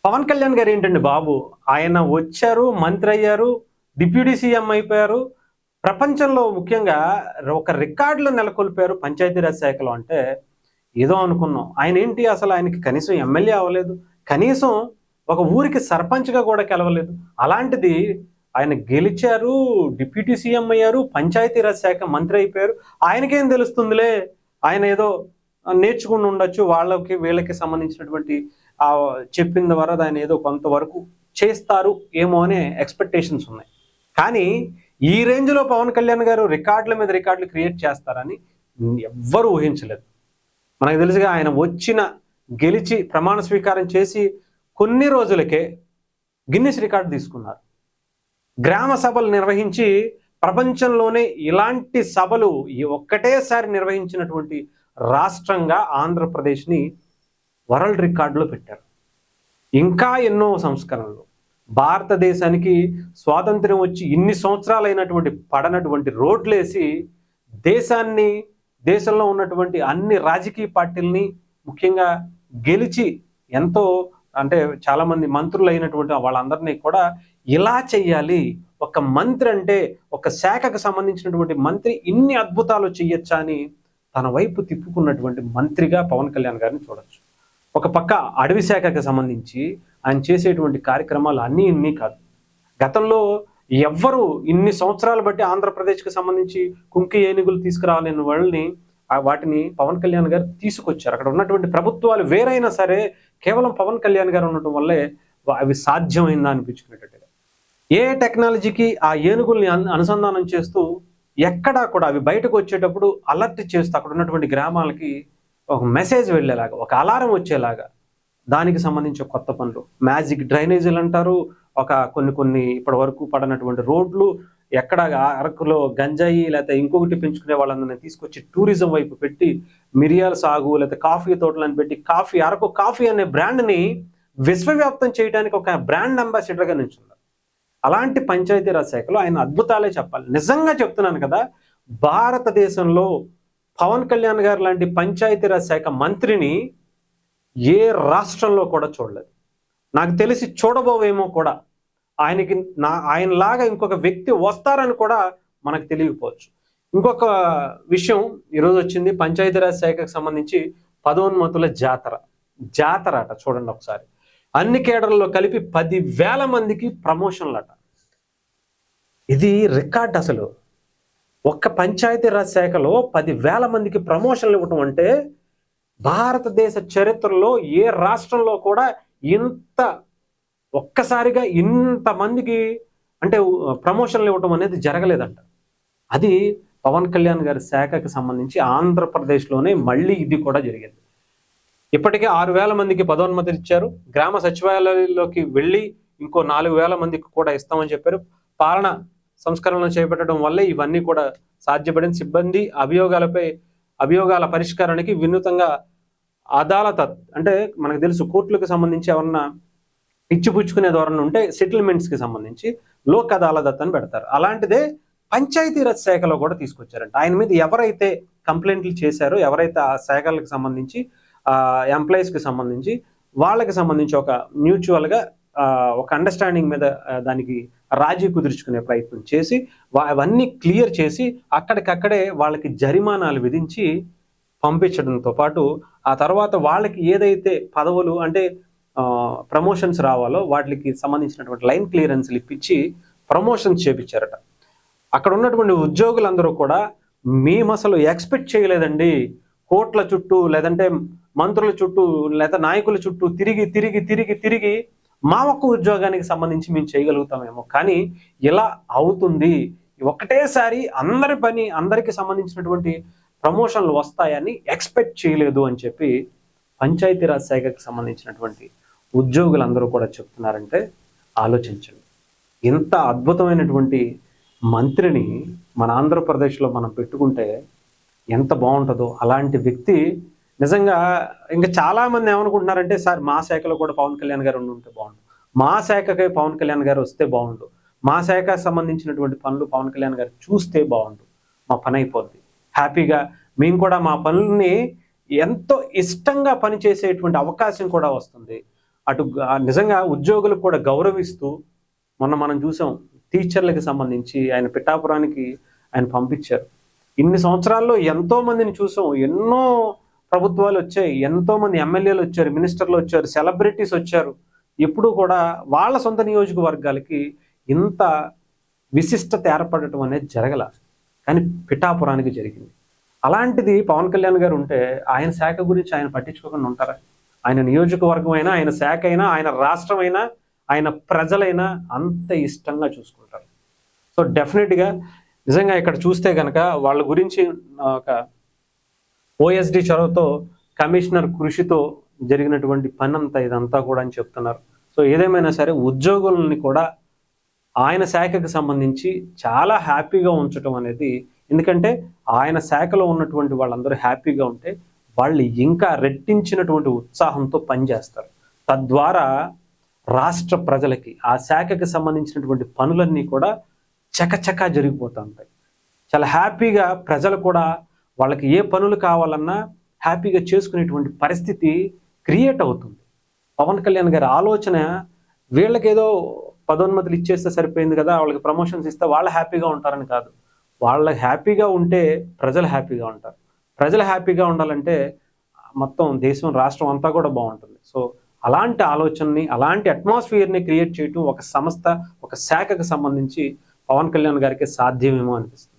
పవన్ కళ్యాణ్ గారు ఏంటండి బాబు, ఆయన వచ్చారు, మంత్రి అయ్యారు, డిప్యూటీ సీఎం అయిపోయారు. ప్రపంచంలో ముఖ్యంగా ఒక రికార్డులు నెలకొల్పారు పంచాయతీరాజ్ శాఖలో. అంటే ఏదో అనుకున్నాం. ఆయన ఏంటి అసలు, ఆయనకి కనీసం ఎమ్మెల్యే అవ్వలేదు, కనీసం ఒక ఊరికి సర్పంచ్గా కూడా గెలవలేదు. అలాంటిది ఆయన గెలిచారు, డిప్యూటీ సీఎం అయ్యారు, పంచాయతీరాజ్ శాఖ మంత్రి అయిపోయారు. ఆయనకేం తెలుస్తుందిలే, ఆయన ఏదో నేర్చుకుని ఉండొచ్చు, వాళ్ళకి వీళ్ళకి సంబంధించినటువంటి చెప్పిన ద్వారా ఆయన ఏదో కొంతవరకు చేస్తారు ఏమో అనే ఎక్స్పెక్టేషన్స్ ఉన్నాయి. కానీ ఈ రేంజ్లో పవన్ కళ్యాణ్ గారు రికార్డుల మీద రికార్డులు క్రియేట్ చేస్తారని ఎవ్వరూ ఊహించలేదు. మనకు తెలుసుగా, ఆయన గెలిచి ప్రమాణ స్వీకారం చేసి కొన్ని రోజులకే గిన్నిస్ రికార్డు తీసుకున్నారు. గ్రామ సభలు నిర్వహించి ప్రపంచంలోనే ఇలాంటి సభలు ఒక్కటేసారి నిర్వహించినటువంటి రాష్ట్రంగా ఆంధ్రప్రదేశ్ని వరల్డ్ రికార్డులో పెట్టారు. ఇంకా ఎన్నో సంస్కరణలు, భారతదేశానికి స్వాతంత్ర్యం వచ్చి ఇన్ని సంవత్సరాలైనటువంటి పడనటువంటి రోడ్లేసి దేశంలో ఉన్నటువంటి అన్ని రాజకీయ పార్టీలని ముఖ్యంగా గెలిచి ఎంతో అంటే చాలామంది మంత్రులు అయినటువంటి వాళ్ళందరినీ కూడా ఇలా చెయ్యాలి, ఒక మంత్రి అంటే ఒక శాఖకు సంబంధించినటువంటి మంత్రి ఇన్ని అద్భుతాలు చెయ్యొచ్చా అని తన వైపు తిప్పుకున్నటువంటి మంత్రిగా పవన్ కళ్యాణ్ గారిని చూడొచ్చు. ఒక పక్క అడవి శాఖకు సంబంధించి ఆయన చేసేటువంటి కార్యక్రమాలు ఇన్ని కాదు. గతంలో ఎవ్వరూ ఇన్ని సంవత్సరాలు బట్టి ఆంధ్రప్రదేశ్కి సంబంధించి కుంకి ఏనుగులు తీసుకురావాలని వాళ్ళని వాటిని పవన్ కళ్యాణ్ గారు తీసుకొచ్చారు. అక్కడ ఉన్నటువంటి ప్రభుత్వాలు వేరైనా సరే కేవలం పవన్ కళ్యాణ్ గారు ఉండటం వల్లే అవి సాధ్యమైందా అనిపించుకునేటట్టుగా. ఏ టెక్నాలజీకి ఆ ఏనుగుల్ని అనుసంధానం చేస్తూ ఎక్కడా కూడా అవి బయటకు వచ్చేటప్పుడు అలర్ట్ చేస్తూ అక్కడ ఉన్నటువంటి గ్రామాలకి ఒక మెసేజ్ వెళ్ళేలాగా, ఒక అలారం వచ్చేలాగా దానికి సంబంధించి కొత్త పనులు, మ్యాజిక్ డ్రైనేజీలు అంటారు, కొన్ని ఇప్పటి వరకు పడినటువంటి రోడ్లు, ఎక్కడ అరకులో గంజాయి లేకపోతే ఇంకొకటి పెంచుకునే వాళ్ళందరినీ తీసుకొచ్చి టూరిజం వైపు పెట్టి, మిరియాల సాగు లేకపోతే కాఫీ తోటలను పెట్టి అరకు కాఫీ అనే బ్రాండ్ని విశ్వవ్యాప్తం చేయడానికి ఒక బ్రాండ్ అంబాసిడర్గా నిల్చున్నారు. అలాంటి పంచాయతీరాజ్ శాఖలో ఆయన అద్భుతాలే చెప్పాలి. నిజంగా చెప్తున్నాను కదా, భారతదేశంలో పవన్ కళ్యాణ్ గారు లాంటి పంచాయతీరాజ్ శాఖ మంత్రిని ఏ రాష్ట్రంలో కూడా చూడలేదు. నాకు తెలిసి చూడబోవేమో కూడా. ఆయనలాగా ఇంకొక వ్యక్తి వస్తారని కూడా మనకు తెలియకపోవచ్చు. ఇంకొక విషయం ఈరోజు వచ్చింది, పంచాయతీరాజ్ శాఖకు సంబంధించి పదోన్నతుల జాతర అట. చూడండి ఒకసారి, అన్ని కేడర్లలో కలిపి 10,000 మందికి ప్రమోషన్లట. ఇది రికార్డ్. అసలు ఒక్క పంచాయతీరాజ్ శాఖలో 10,000 మందికి ప్రమోషన్లు ఇవ్వటం అంటే భారతదేశ చరిత్రలో ఏ రాష్ట్రంలో కూడా ఒక్కసారిగా ఇంతమందికి అంటే ప్రమోషన్లు ఇవ్వటం అనేది జరగలేదంట. అది పవన్ కళ్యాణ్ గారి శాఖకి సంబంధించి ఆంధ్రప్రదేశ్లోనే మళ్ళీ ఇది కూడా జరిగింది. ఇప్పటికే 6,000 మందికి పదోన్నతులు ఇచ్చారు. గ్రామ సచివాలయాల్లోకి వెళ్ళి ఇంకో 4,000 మందికి కూడా ఇస్తామని చెప్పారు. పాలన సంస్కరణలు చేపట్టడం వల్లే ఇవన్నీ కూడా సాధ్యపడిన. సిబ్బంది అభియోగాల పరిష్కారానికి వినూతంగా అదాలత్, అంటే మనకు తెలుసు కోర్టులకు సంబంధించి ఎవరన్నా ఇచ్చిపుచ్చుకునే ధోరణి ఉంటే సెటిల్మెంట్స్కి సంబంధించి లోక్ అదాలత్ అని పెడతారు. అలాంటిదే పంచాయతీరాజ్ శాఖలో కూడా తీసుకొచ్చారంట. ఆయన మీద ఎవరైతే కంప్లైంట్లు చేశారో, ఎవరైతే ఆ శాఖలకు సంబంధించి ఎంప్లాయీస్కి సంబంధించి వాళ్ళకి సంబంధించి ఒక మ్యూచువల్గా ఒక అండర్స్టాండింగ్ మీద దానికి రాజీ కుదుర్చుకునే ప్రయత్నం చేసి అవన్నీ క్లియర్ చేసి అక్కడికక్కడే వాళ్ళకి జరిమానాలు విధించి పంపించడంతో పాటు ఆ తర్వాత వాళ్ళకి ఏదైతే పదవులు అంటే ప్రమోషన్స్ రావాలో వాటికి సంబంధించినటువంటి లైన్ క్లియరెన్స్లు ఇప్పించి ప్రమోషన్స్ చేపించారట. అక్కడ ఉన్నటువంటి ఉద్యోగులందరూ కూడా మేము అసలు ఎక్స్పెక్ట్ చేయలేదండి, కోట్ల చుట్టూ లేదంటే మంత్రుల చుట్టూ లేదా నాయకుల చుట్టూ తిరిగి మా ఒక్క ఉద్యోగానికి సంబంధించి మేము చేయగలుగుతామేమో, కానీ ఇలా అవుతుంది, ఒకటేసారి అందరికి సంబంధించినటువంటి ప్రమోషన్లు వస్తాయని ఎక్స్పెక్ట్ చేయలేదు అని చెప్పి పంచాయతీరాజ్ శాఖకి సంబంధించినటువంటి ఉద్యోగులందరూ కూడా చెప్తున్నారంటే ఆలోచించండి. ఇంత అద్భుతమైనటువంటి మంత్రిని మన ఆంధ్రప్రదేశ్లో మనం పెట్టుకుంటే ఎంత బాగుంటుందో. అలాంటి వ్యక్తి నిజంగా ఇంకా చాలామంది ఏమనుకుంటున్నారంటే, సార్ మా శాఖలో కూడా పవన్ కళ్యాణ్ గారు ఉంటే బాగుండు, మా శాఖకే పవన్ కళ్యాణ్ గారు వస్తే బాగుండు, మా శాఖకు సంబంధించినటువంటి పనులు పవన్ కళ్యాణ్ గారు చూస్తే బాగుండు, మా పని అయిపోద్ది, హ్యాపీగా మేము కూడా మా పనుల్ని ఎంతో ఇష్టంగా పనిచేసేటువంటి అవకాశం కూడా వస్తుంది, నిజంగా ఉద్యోగులకు కూడా గౌరవిస్తూ మొన్న మనం చూసాం టీచర్లకి సంబంధించి ఆయన పిఠాపురానికి ఆయన పంపించారు. ఇన్ని సంవత్సరాల్లో ఎంతో మందిని చూసాం, ఎన్నో ప్రభుత్వాలు వచ్చాయి, ఎంతో మంది ఎమ్మెల్యేలు వచ్చారు, మినిస్టర్లు వచ్చారు, సెలబ్రిటీస్ వచ్చారు. ఎప్పుడూ కూడా వాళ్ళ సొంత నియోజకవర్గాలకి ఇంత విశిష్టత ఏర్పడటం అనేది జరగల, కానీ పిఠాపురానికి జరిగింది. అలాంటిది పవన్ కళ్యాణ్ గారు ఉంటే ఆయన శాఖ గురించి ఆయన పట్టించుకోకుండా ఉంటారా? ఆయన నియోజకవర్గం అయినా, ఆయన శాఖ అయినా, ఆయన రాష్ట్రం అయినా, ఆయన ప్రజలైనా అంత ఇష్టంగా చూసుకుంటారు. సో డెఫినెట్గా నిజంగా ఇక్కడ చూస్తే కనుక వాళ్ళ గురించి ఒక ఓఎస్డి చొరవతో, కమిషనర్ కృషితో జరిగినటువంటి పని అంతా ఇదంతా కూడా అని చెప్తున్నారు. సో ఏదేమైనా సరే ఉద్యోగులని కూడా ఆయన శాఖకు సంబంధించి చాలా హ్యాపీగా ఉంచడం అనేది, ఎందుకంటే ఆయన శాఖలో ఉన్నటువంటి వాళ్ళందరూ హ్యాపీగా ఉంటే వాళ్ళు ఇంకా రెట్టించినటువంటి ఉత్సాహంతో పనిచేస్తారు. తద్వారా రాష్ట్ర ప్రజలకి ఆ శాఖకి సంబంధించినటువంటి పనులన్నీ కూడా చకచకా జరిగిపోతూ ఉంటాయి. చాలా హ్యాపీగా ప్రజలు కూడా వాళ్ళకి ఏ పనులు కావాలన్నా హ్యాపీగా చేసుకునేటువంటి పరిస్థితి క్రియేట్ అవుతుంది. పవన్ కళ్యాణ్ గారి ఆలోచన వీళ్ళకేదో పదోన్నతులు ఇచ్చేస్తే సరిపోయింది కదా, వాళ్ళకి ప్రమోషన్స్ ఇస్తే వాళ్ళు హ్యాపీగా ఉంటారని కాదు. వాళ్ళకి హ్యాపీగా ఉంటే ప్రజలు హ్యాపీగా ఉంటారు. ప్రజలు హ్యాపీగా ఉండాలంటే మొత్తం దేశం, రాష్ట్రం అంతా కూడా బాగుంటుంది. సో అలాంటి ఆలోచనని, అలాంటి అట్మాస్ఫియర్ని క్రియేట్ చేయటం ఒక సంస్థ, ఒక శాఖకు సంబంధించి పవన్ కళ్యాణ్ గారికి సాధ్యమేమో అనిపిస్తుంది.